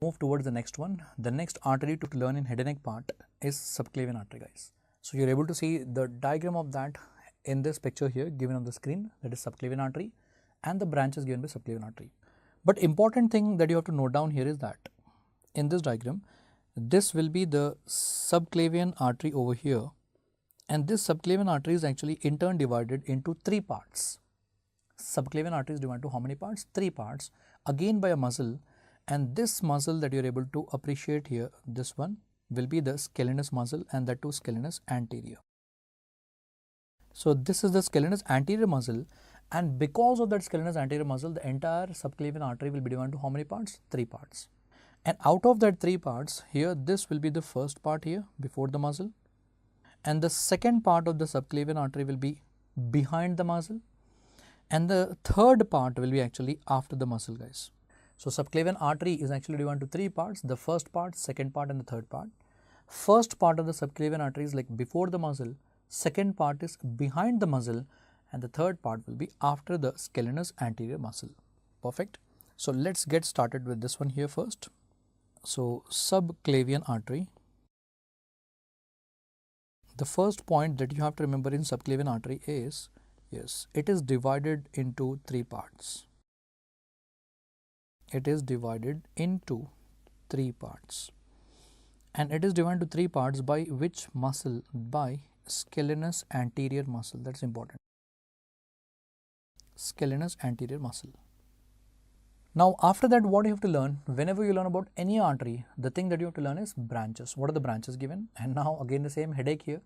Move towards the next one. The next artery to learn in head and neck part is subclavian artery, guys. So you're able to see the diagram of that in this picture here given on the screen, that is subclavian artery, and the branches given by subclavian artery. But important thing that you have to note down here is that in this diagram, this will be the subclavian artery over here, and this subclavian artery is actually in turn divided into three parts. Subclavian artery is divided into how many parts? Three parts, again by a muscle. And this muscle that you are able to appreciate here, this one will be the scalenus muscle, and that too scalenus anterior. So this is the scalenus anterior muscle, and because of that scalenus anterior muscle, the entire subclavian artery will be divided into how many parts? Three parts. And out of that three parts, here this will be the first part here before the muscle, and the second part of the subclavian artery will be behind the muscle, and the third part will be actually after the muscle, guys. So subclavian artery is actually divided into three parts: the first part, second part, and the third part. First part of the subclavian artery is like before the muscle, second part is behind the muscle, and the third part will be after the scalenus anterior muscle. Perfect. So let's get started with this one here first. So subclavian artery. The first point that you have to remember in subclavian artery is, yes, it is divided into three parts. It is divided into three parts, and it is divided into three parts by which muscle? By scalenus anterior muscle. That's important. Scalenus anterior muscle. Now after that, what you have to learn, whenever you learn about any artery, the thing that you have to learn is branches. What are the branches given? And now again the same headache here.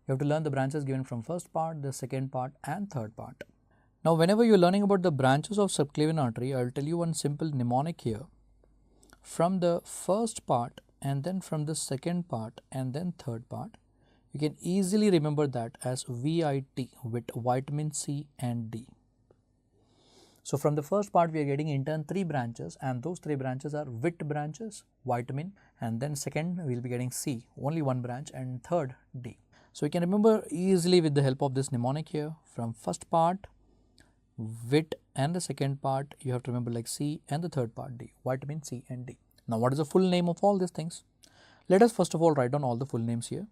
You have to learn the branches given from first part, the second part, and third part. Now whenever you are learning about the branches of subclavian artery, I will tell you one simple mnemonic here. From the first part, and then from the second part, and then third part, you can easily remember that as VIT, with vitamin C and D. So from the first part, we are getting in turn three branches, and those three branches are VIT branches, vitamin, and then second we will be getting C, only one branch, and third D. So you can remember easily with the help of this mnemonic here. From first part, VIT, and the second part you have to remember like C, and the third part D, vitamin C and D. Now what is the full name of all these things? Let us first of all write down all the full names here.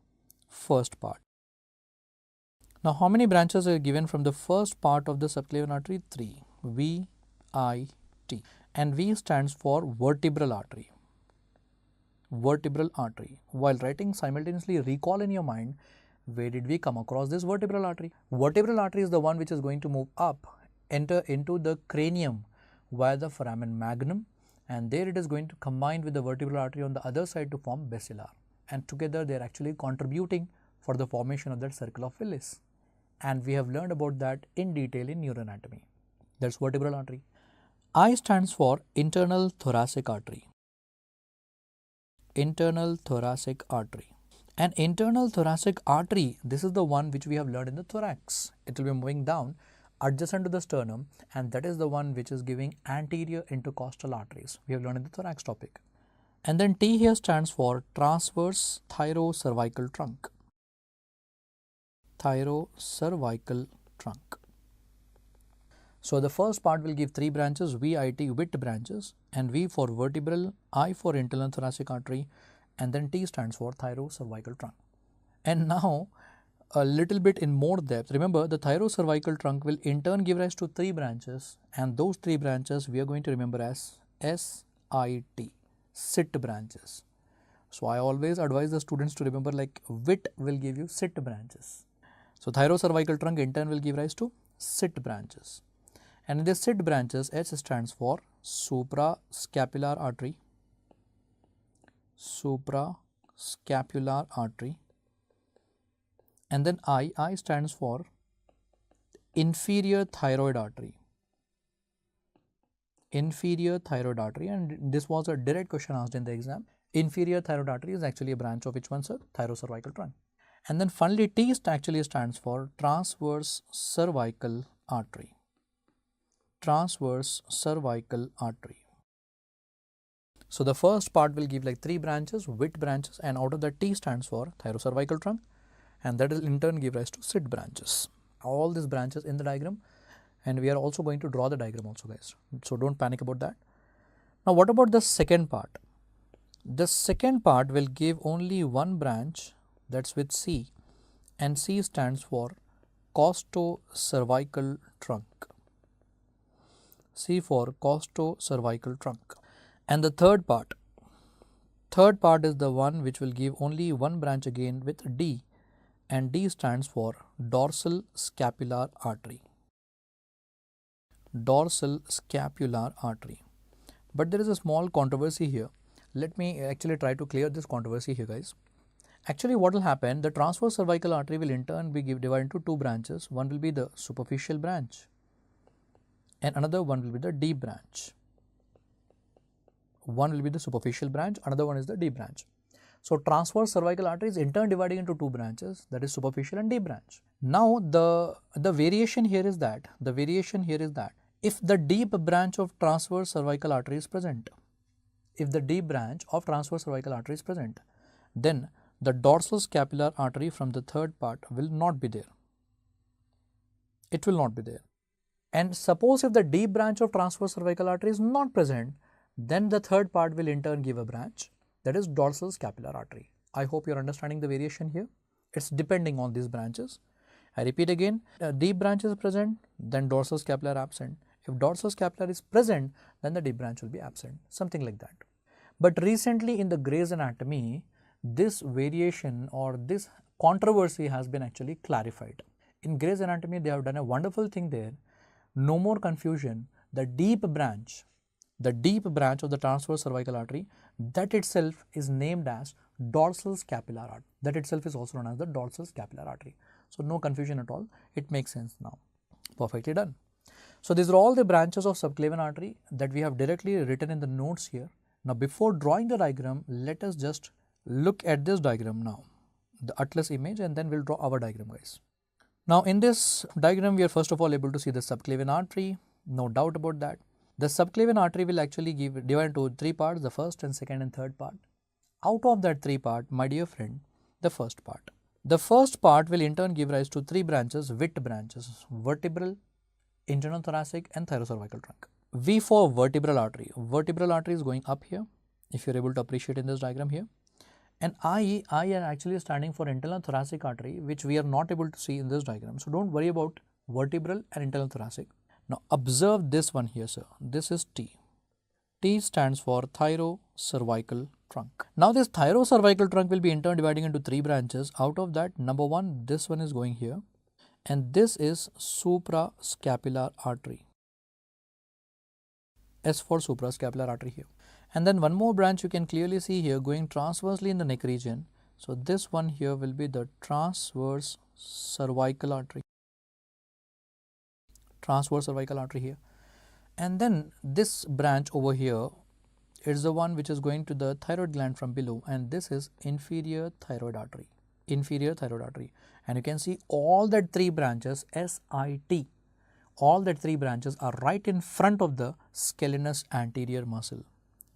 First part. Now how many branches are given from the first part of the subclavian artery? Three. VIT, and V stands for vertebral artery. Vertebral artery. While writing, simultaneously recall in your mind, where did we come across this vertebral artery? Vertebral artery is the one which is going to move up, enter into the cranium via the foramen magnum, and there it is going to combine with the vertebral artery on the other side to form basilar, and together they are actually contributing for the formation of that circle of Willis, and we have learned about that in detail in neuroanatomy. That's vertebral artery. I stands for internal thoracic artery. Internal thoracic artery. An internal thoracic artery, this is the one which we have learned in the thorax. It will be moving down adjacent to the sternum, and that is the one which is giving anterior intercostal arteries. We have learned in the thorax topic. And then T here stands for transverse thyrocervical trunk. Thyrocervical trunk. So the first part will give three branches, VIT, VIT branches, and V for vertebral, I for internal thoracic artery, and then T stands for thyrocervical trunk. And now a little bit in more depth, remember the thyrocervical trunk will in turn give rise to three branches, and those three branches we are going to remember as SIT, SIT branches. So I always advise the students to remember like VIT will give you SIT branches. So thyrocervical trunk in turn will give rise to SIT branches. And in the SIT branches, S stands for suprascapular artery. Suprascapular artery, and then I stands for inferior thyroid artery. Inferior thyroid artery, and this was a direct question asked in the exam. Inferior thyroid artery is actually a branch of which one, sir? Thyrocervical trunk. And then finally T actually stands for transverse cervical artery. Transverse cervical artery. So the first part will give like three branches, VIT branches, and out of that T stands for thyrocervical trunk, and that will in turn give rise to SIT branches. All these branches in the diagram, and we are also going to draw the diagram also, guys. So don't panic about that. Now what about the second part? The second part will give only one branch, that's with C, and C stands for costocervical trunk. C for costocervical trunk. And the third part is the one which will give only one branch again with D, and D stands for dorsal scapular artery. Dorsal scapular artery. But there is a small controversy here. Let me actually try to clear this controversy here, guys. Actually, what will happen, the transverse cervical artery will in turn be divided into two branches. One will be the superficial branch and another one will be the deep branch. One will be the superficial branch, another one is the deep branch. So, transverse cervical artery is in turn dividing into two branches, that is superficial and deep branch. Now, the variation here is that, if the deep branch of transverse cervical artery is present, then the dorsal scapular artery from the third part will not be there. It will not be there. And suppose if the deep branch of transverse cervical artery is not present, then the third part will in turn give a branch, that is dorsal scapular artery. I hope you are understanding the variation here. It's depending on these branches. I repeat again, deep branch is present, then dorsal scapular absent. If dorsal scapular is present, then the deep branch will be absent, something like that. But recently in the Gray's Anatomy, this variation or this controversy has been actually clarified. In Gray's Anatomy, they have done a wonderful thing there. No more confusion. The deep branch of the transverse cervical artery, that itself is named as dorsal scapular artery. That itself is also known as the dorsal scapular artery. So, no confusion at all. It makes sense now. Perfectly done. So, these are all the branches of subclavian artery that we have directly written in the notes here. Now, before drawing the diagram, let us just look at this diagram now, the atlas image, and then we'll draw our diagram, guys. Now, in this diagram, we are first of all able to see the subclavian artery, no doubt about that. The subclavian artery will actually divide into three parts, the first and second and third part. Out of that three part, my dear friend, the first part. The first part will in turn give rise to three branches, width branches, vertebral, internal thoracic and thyrocervical trunk. V for vertebral artery. Vertebral artery is going up here, if you are able to appreciate in this diagram here. And I are actually standing for internal thoracic artery, which we are not able to see in this diagram. So, don't worry about vertebral and internal thoracic. Now, observe this one here, sir. This is T. T stands for thyrocervical trunk. Now, this thyrocervical trunk will be in turn dividing into three branches. Out of that, number one, this one is going here, and this is suprascapular artery. S for suprascapular artery here. And then one more branch you can clearly see here going transversely in the neck region. So, this one here will be the transverse cervical artery. Transverse cervical artery here. And then this branch over here is the one which is going to the thyroid gland from below, and this is inferior thyroid artery. Inferior thyroid artery. And you can see all that three branches, SIT, all that three branches are right in front of the Scalenus anterior muscle.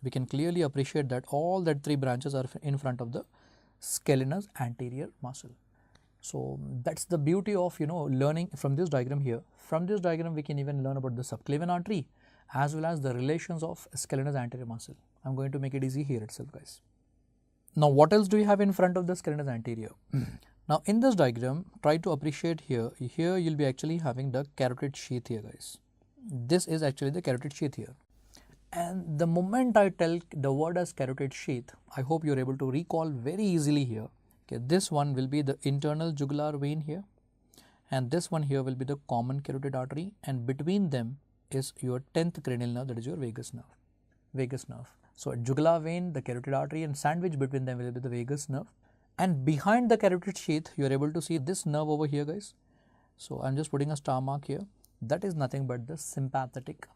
We can clearly appreciate that all that three branches are in front of the Scalenus anterior muscle. So, that's the beauty of learning from this diagram here. From this diagram we can even learn about the subclavian artery as well as the relations of Scalenus anterior muscle. I am going to make it easy here itself, guys. Now, what else do you have in front of the Scalenus anterior? Now, in this diagram, try to appreciate here. Here you will be actually having the carotid sheath here, guys. This is actually the carotid sheath here. And the moment I tell the word as carotid sheath, I hope you are able to recall very easily here. Okay, this one will be the internal jugular vein here, and this one here will be the common carotid artery, and between them is your 10th cranial nerve, that is your vagus nerve. Vagus nerve. So, jugular vein, the carotid artery, and sandwich between them will be the vagus nerve. And behind the carotid sheath, you are able to see this nerve over here, guys. So, I am just putting a star mark here. That is nothing but the sympathetic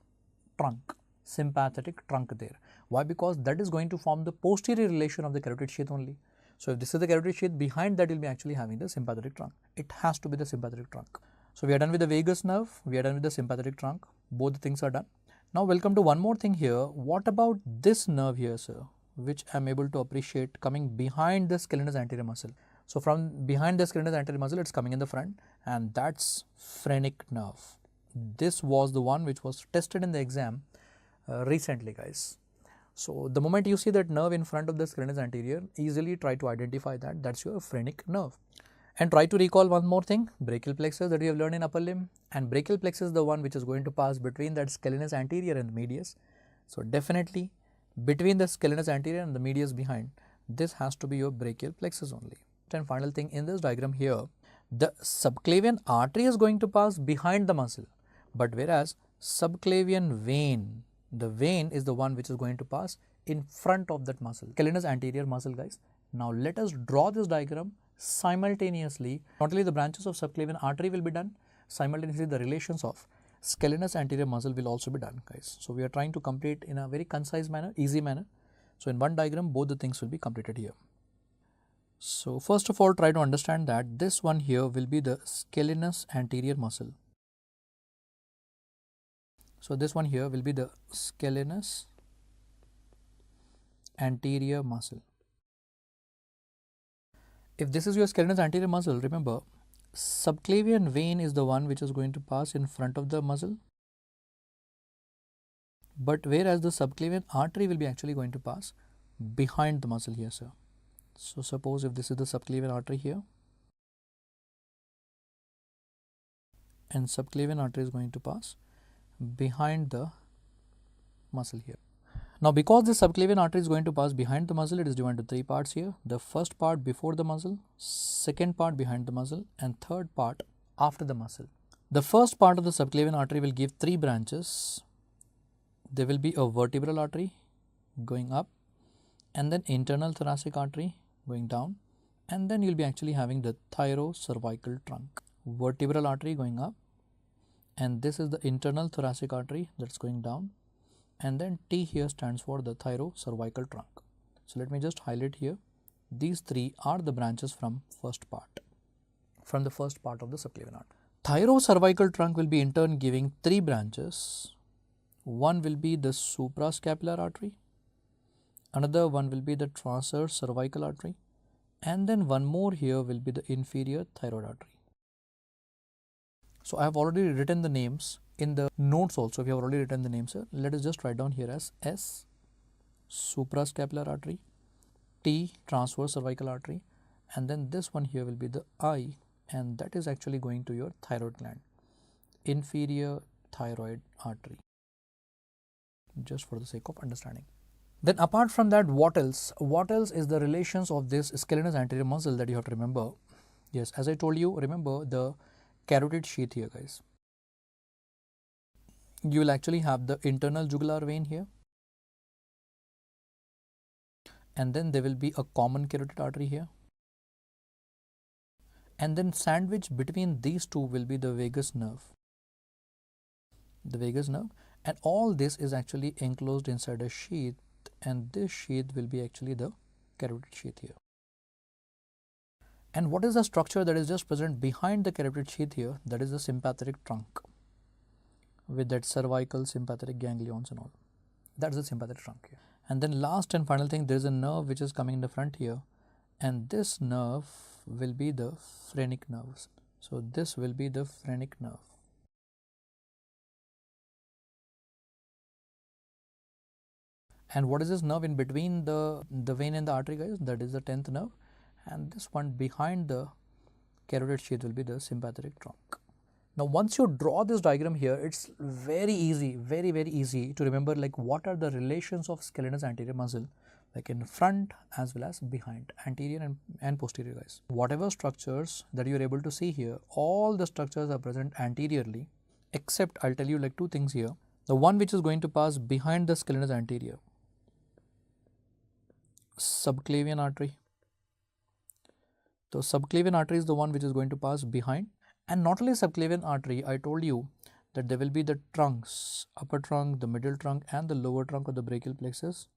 trunk. Sympathetic trunk there. Why? Because that is going to form the posterior relation of the carotid sheath only. So, if this is the carotid sheath, behind that you will be actually having the sympathetic trunk. It has to be the sympathetic trunk. So, we are done with the vagus nerve, we are done with the sympathetic trunk, both the things are done. Now, welcome to one more thing here. What about this nerve here, sir, which I am able to appreciate coming behind the Scalenus anterior muscle. So, from behind the Scalenus anterior muscle, it is coming in the front, and that's phrenic nerve. This was the one which was tested in the exam recently, guys. So the moment you see that nerve in front of the scalenus anterior, easily try to identify that that's your phrenic nerve. And try to recall one more thing, brachial plexus that you have learned in upper limb, and brachial plexus is the one which is going to pass between that scalenus anterior and the medius. So definitely between the scalenus anterior and the medius behind, this has to be your brachial plexus only. And final thing in this diagram here, the subclavian artery is going to pass behind the muscle, but whereas subclavian vein, the vein is the one which is going to pass in front of that muscle, scalenus anterior muscle, guys. Now let us draw this diagram simultaneously. Not only the branches of subclavian artery will be done, simultaneously the relations of scalenus anterior muscle will also be done, guys. So we are trying to complete in a very concise manner, easy manner. So in one diagram, both the things will be completed here. So first of all, try to understand that this one here will be the scalenus anterior muscle. So this one here will be the scalenus anterior muscle. If this is your scalenus anterior muscle, remember subclavian vein is the one which is going to pass in front of the muscle, but whereas the subclavian artery will be actually going to pass behind the muscle here, sir. So suppose if this is the subclavian artery here, and subclavian artery is going to pass behind the muscle here. Now because this subclavian artery is going to pass behind the muscle, it is divided into three parts here. The first part before the muscle, second part behind the muscle, and third part after the muscle. The first part of the subclavian artery will give three branches. There will be a vertebral artery going up, and then internal thoracic artery going down, and then you'll be actually having the thyrocervical trunk. Vertebral artery going up, and this is the internal thoracic artery that's going down, and then T here stands for the thyrocervical trunk. So let me just highlight here. These three are the branches from the first part of the subclavian artery. Thyrocervical trunk will be in turn giving three branches. One will be the suprascapular artery, another one will be the transverse cervical artery, and then one more here will be the inferior thyroid artery. So I have already written the names in the notes also. If you have already written the names here, let us just write down here as S, suprascapular artery, T, transverse cervical artery, and then this one here will be the I, and that is actually going to your thyroid gland, inferior thyroid artery, just for the sake of understanding. Then apart from that, what else? What else is the relations of this scalenus anterior muscle that you have to remember? Yes, as I told you, remember the carotid sheath here, guys. You will actually have the internal jugular vein here, and then there will be a common carotid artery here, and then sandwiched between these two will be the vagus nerve. The vagus nerve, and all this is actually enclosed inside a sheath, and this sheath will be actually the carotid sheath here. And what is the structure that is just present behind the carotid sheath here? That is the sympathetic trunk with that cervical sympathetic ganglions and all. That's the sympathetic trunk here. And then last and final thing, there is a nerve which is coming in the front here, and this nerve will be the phrenic nerves. So this will be the phrenic nerve. And what is this nerve in between the vein and the artery, guys? That is the 10th nerve, and this one behind the carotid sheath will be the sympathetic trunk. Now once you draw this diagram here, it's very easy, very easy to remember like what are the relations of scalenus anterior muscle, like in front as well as behind, anterior and posterior, guys. Whatever structures that you are able to see here, all the structures are present anteriorly, except I'll tell you like two things here. The one which is going to pass behind the scalenus anterior, subclavian artery. So subclavian artery is the one which is going to pass behind, and not only subclavian artery, I told you that there will be the trunks, upper trunk, the middle trunk and the lower trunk of the brachial plexus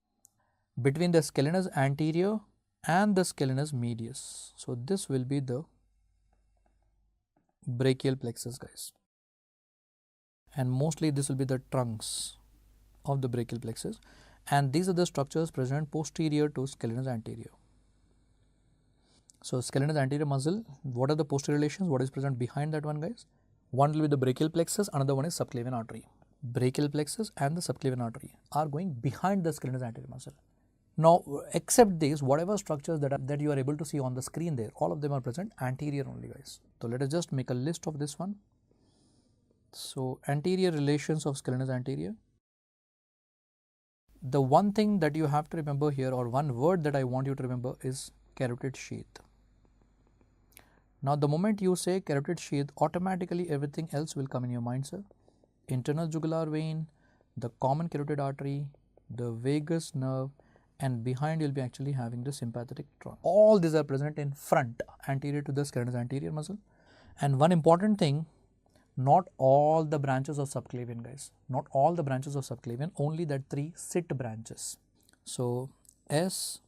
between the scalenus anterior and the scalenus medius. So this will be the brachial plexus, guys, and mostly this will be the trunks of the brachial plexus, and these are the structures present posterior to scalenus anterior. So scalenus anterior muscle, what are the posterior relations? What is present behind that one, guys? One will be the brachial plexus, another one is subclavian artery. brachial plexus and the subclavian artery are going behind the scalenus anterior muscle. Now, except these, whatever structures that you are able to see on the screen there, all of them are present anterior only, guys. So, let us just make a list of this one. So, anterior relations of scalenus anterior. The one thing that you have to remember here, or one word that I want you to remember, is carotid sheath. Now, the moment you say carotid sheath, automatically everything else will come in your mind, sir. Internal jugular vein, the common carotid artery, the vagus nerve, and behind you will be actually having the sympathetic trunk. All these are present in front, anterior to the scalenus anterior muscle. And one important thing, not all the branches of subclavian, guys. Not all the branches of subclavian, only that 3 sit branches. So, S,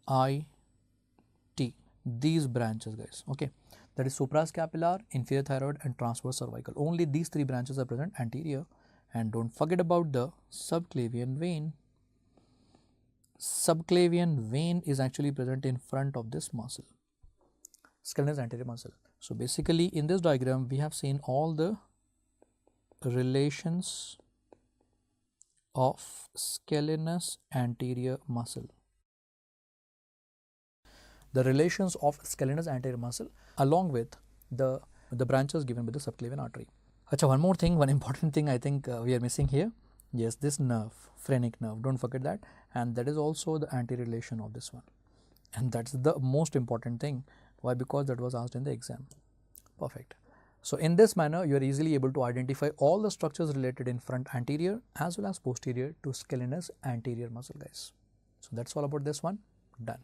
I, T, these branches, guys, okay. That is suprascapular, inferior thyroid and transverse cervical. Only these 3 branches are present anterior. And don't forget about the subclavian vein. Subclavian vein is actually present in front of this muscle, scalenus anterior muscle. So, basically in this diagram we have seen all the relations of scalenus anterior muscle. The relations of scalenus anterior muscle along with the branches given by the subclavian artery. Achha, one more thing, one important thing I think we are missing here. Yes, this nerve, phrenic nerve, don't forget that, and that is also the anterior relation of this one, and that's the most important thing. Why? Because that was asked in the exam. Perfect. So, in this manner you are easily able to identify all the structures related in front anterior as well as posterior to scalenus anterior muscle, guys. So, that's all about this one. Done.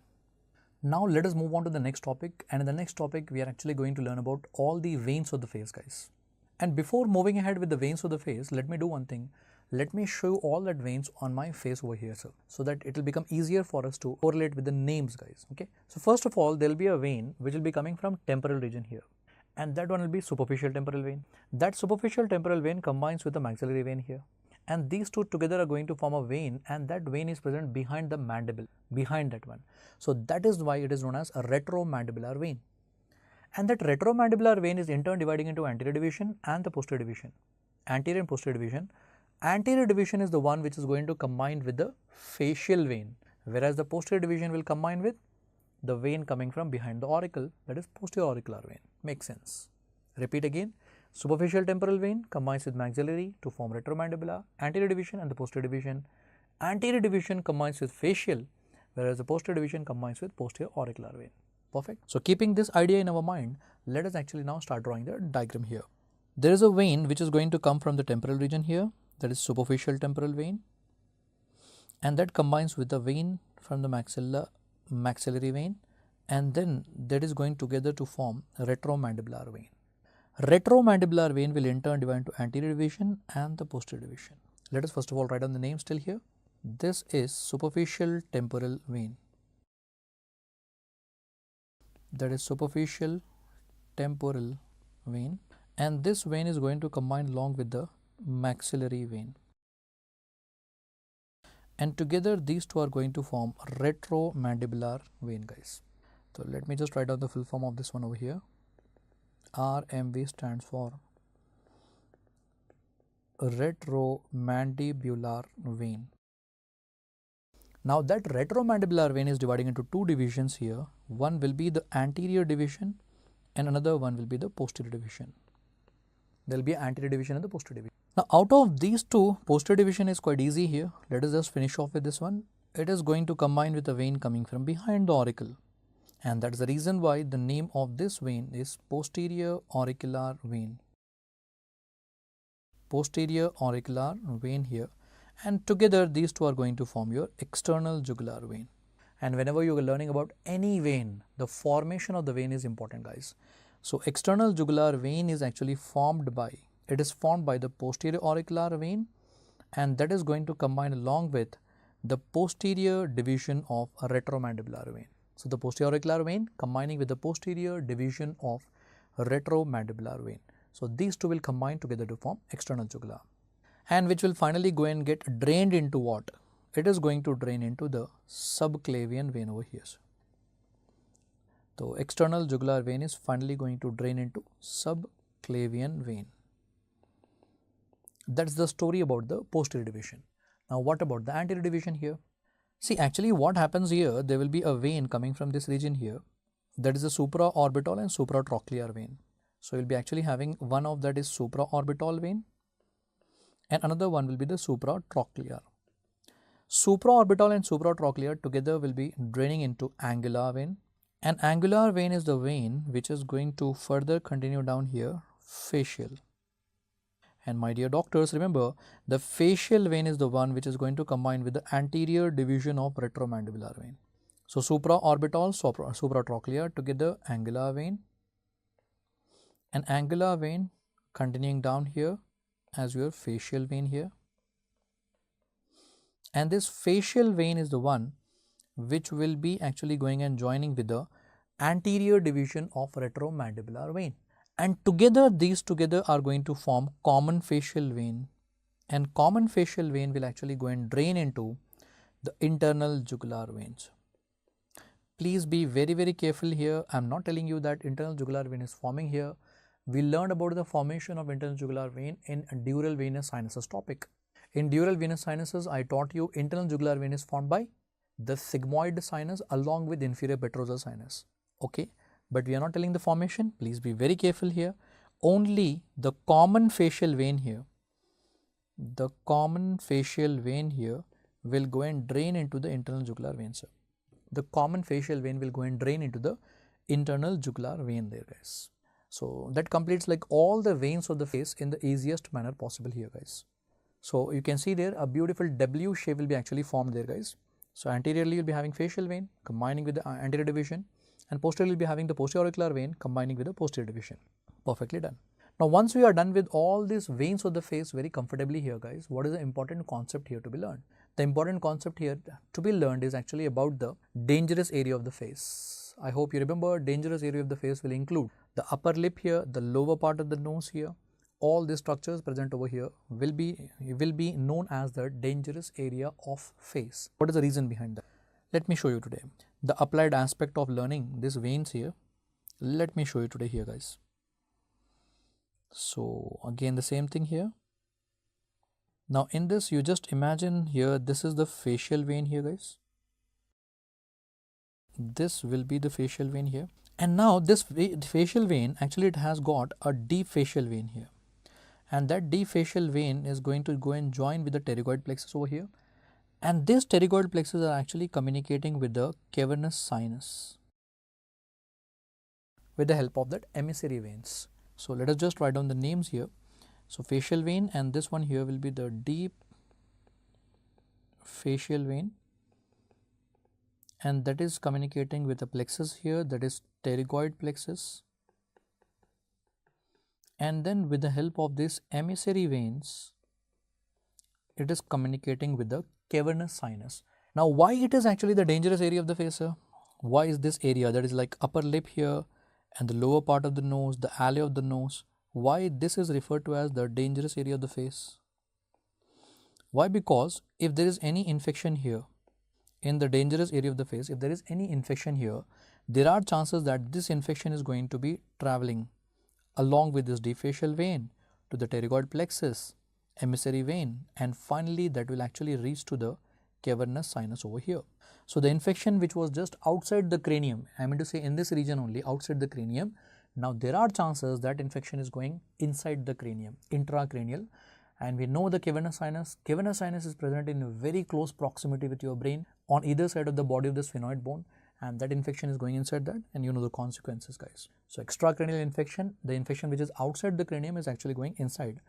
Now, let us move on to the next topic, and in the next topic we are actually going to learn about all the veins of the face, guys. And before moving ahead with the veins of the face, let me do one thing. Let me show you all that veins on my face over here, sir, so that it will become easier for us to correlate with the names, guys, okay. So, first of all, there will be a vein which will be coming from temporal region here, and that one will be superficial temporal vein. That superficial temporal vein combines with the maxillary vein here, and these two together are going to form a vein, and that vein is present behind the mandible, behind that one. So, that is why it is known as a retromandibular vein. And that retromandibular vein is in turn dividing into anterior division and the posterior division, anterior and posterior division. Anterior division is the one which is going to combine with the facial vein, whereas the posterior division will combine with the vein coming from behind the auricle, that is posterior auricular vein. Makes sense. Repeat again. Superficial temporal vein combines with maxillary to form retromandibular, anterior division and the posterior division. Anterior division combines with facial, whereas the posterior division combines with posterior auricular vein. Perfect. So, keeping this idea in our mind, let us actually now start drawing the diagram here. There is a vein which is going to come from the temporal region here, that is superficial temporal vein, and that combines with the vein from the maxillary vein, and then that is going together to form retromandibular vein. Retromandibular vein will in turn divide into anterior division and the posterior division. Let us first of all write down the name still here. This is superficial temporal vein. That is superficial temporal vein, and this vein is going to combine along with the maxillary vein, and together these two are going to form retromandibular vein, guys. So, let me just write down the full form of this one over here. RMV stands for retromandibular vein. Now, that retromandibular vein is dividing into 2 divisions here. One will be the anterior division and another one will be the posterior division. There will be anterior division and the posterior division. Now, out of these two, posterior division is quite easy here. Let us just finish off with this one. It is going to combine with a vein coming from behind the auricle, and that is the reason why the name of this vein is posterior auricular vein. Posterior auricular vein here, and together these two are going to form your external jugular vein. And whenever you are learning about any vein, the formation of the vein is important, guys. So, external jugular vein is actually formed by, it is formed by the posterior auricular vein, and that is going to combine along with the posterior division of a retromandibular vein. So, the posterior auricular vein combining with the posterior division of retromandibular vein. So, these two will combine together to form external jugular, and which will finally go and get drained into what? It is going to drain into the subclavian vein over here. So, external jugular vein is finally going to drain into subclavian vein. That's the story about the posterior division. Now what about the anterior division here? See, actually what happens here, there will be a vein coming from this region here. That is the supraorbital and supratrochlear vein. So you'll be actually having one of that is supraorbital vein and another one will be the supratrochlear. Supraorbital and supratrochlear together will be draining into angular vein. And angular vein is the vein which is going to further continue down here, facial. And my dear doctors, remember the facial vein is the one which is going to combine with the anterior division of retromandibular vein. So supraorbital, supratrochlear together angular vein, and angular vein continuing down here as your facial vein here. And this facial vein is the one which will be actually going and joining with the anterior division of retromandibular vein. And together, these together are going to form common facial vein, and common facial vein will actually go and drain into the internal jugular veins. Please be very careful here. I am not telling you that internal jugular vein is forming here. We learned about the formation of internal jugular vein in dural venous sinuses topic. In dural venous sinuses, I taught you internal jugular vein is formed by the sigmoid sinus along with inferior petrosal sinus. Okay, but we are not telling the formation. Please be very careful here. Only the common facial vein here, the common facial vein here will go and drain into the internal jugular vein, sir. The common facial vein will go and drain into the internal jugular vein there, guys. So that completes like all the veins of the face in the easiest manner possible here, guys. So you can see there a beautiful W shape will be actually formed there, guys. So anteriorly you will be having facial vein combining with the anterior division, and posteriorly you will be having the posterior auricular vein combining with the posterior division. Perfectly done. Now once we are done with all these veins of the face very comfortably here, guys, what is the important concept here to be learned? The important concept here to be learned is actually about the dangerous area of the face. I hope you remember dangerous area of the face will include the upper lip here, the lower part of the nose here. All these structures present over here will be known as the dangerous area of face. What is the reason behind that? Let me show you today. The applied aspect of learning these veins here, let me show you today here, guys. So again the same thing here. Now in this you just imagine here, this is the facial vein here, guys. This will be the facial vein here, and now this facial vein actually it has got a deep facial vein here, and that deep facial vein is going to go and join with the pterygoid plexus over here, and this pterygoid plexus are actually communicating with the cavernous sinus with the help of that emissary veins. So let us just write down the names here. So facial vein, and this one here will be the deep facial vein, and that is communicating with the plexus here, that is pterygoid plexus, and then with the help of this emissary veins it is communicating with the cavernous sinus. Now why it is actually the dangerous area of the face, sir? Why is this area that is like upper lip here and the lower part of the nose, the alley of the nose, why this is referred to as the dangerous area of the face? Why? Because if there is any infection here in the dangerous area of the face, if there is any infection here, there are chances that this infection is going to be traveling along with this deep facial vein to the pterygoid plexus, emissary vein, and finally that will actually reach to the cavernous sinus over here. So the infection which was just outside the cranium, I mean to say in this region only, outside the cranium, now there are chances that infection is going inside the cranium, intracranial, and we know the cavernous sinus. Cavernous sinus is present in very close proximity with your brain on either side of the body of the sphenoid bone, and that infection is going inside that, and you know the consequences, guys. So extracranial infection, the infection which is outside the cranium is actually going inside.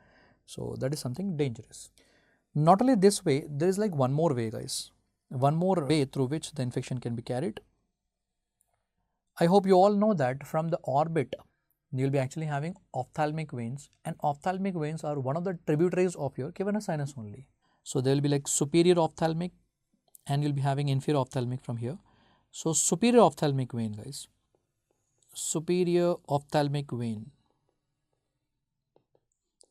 So that is something dangerous. Not only this way, there is like one more way, guys. One more way through which the infection can be carried. I hope you all know that from the orbit, you will be actually having ophthalmic veins, and ophthalmic veins are one of the tributaries of your cavernous sinus only. So there will be like superior ophthalmic, and you will be having inferior ophthalmic from here. So superior ophthalmic vein, guys, superior ophthalmic vein,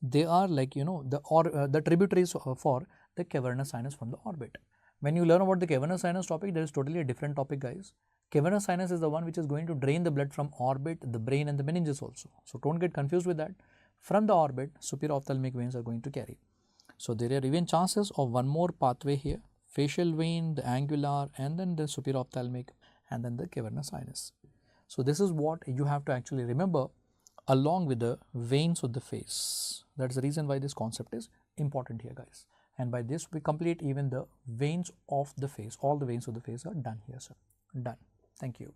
they are like, you know, the tributaries for the cavernous sinus from the orbit. When you learn about the cavernous sinus topic, there is totally a different topic, guys. Cavernous sinus is the one which is going to drain the blood from orbit, the brain and the meninges also. So don't get confused with that. From the orbit, superior ophthalmic veins are going to carry. So there are even chances of one more pathway here, facial vein, the angular, and then the superior ophthalmic, and then the cavernous sinus. So this is what you have to actually remember along with the veins of the face. That's the reason why this concept is important here, guys. And by this we complete even the veins of the face. All the veins of the face are done here, sir. Done. Thank you.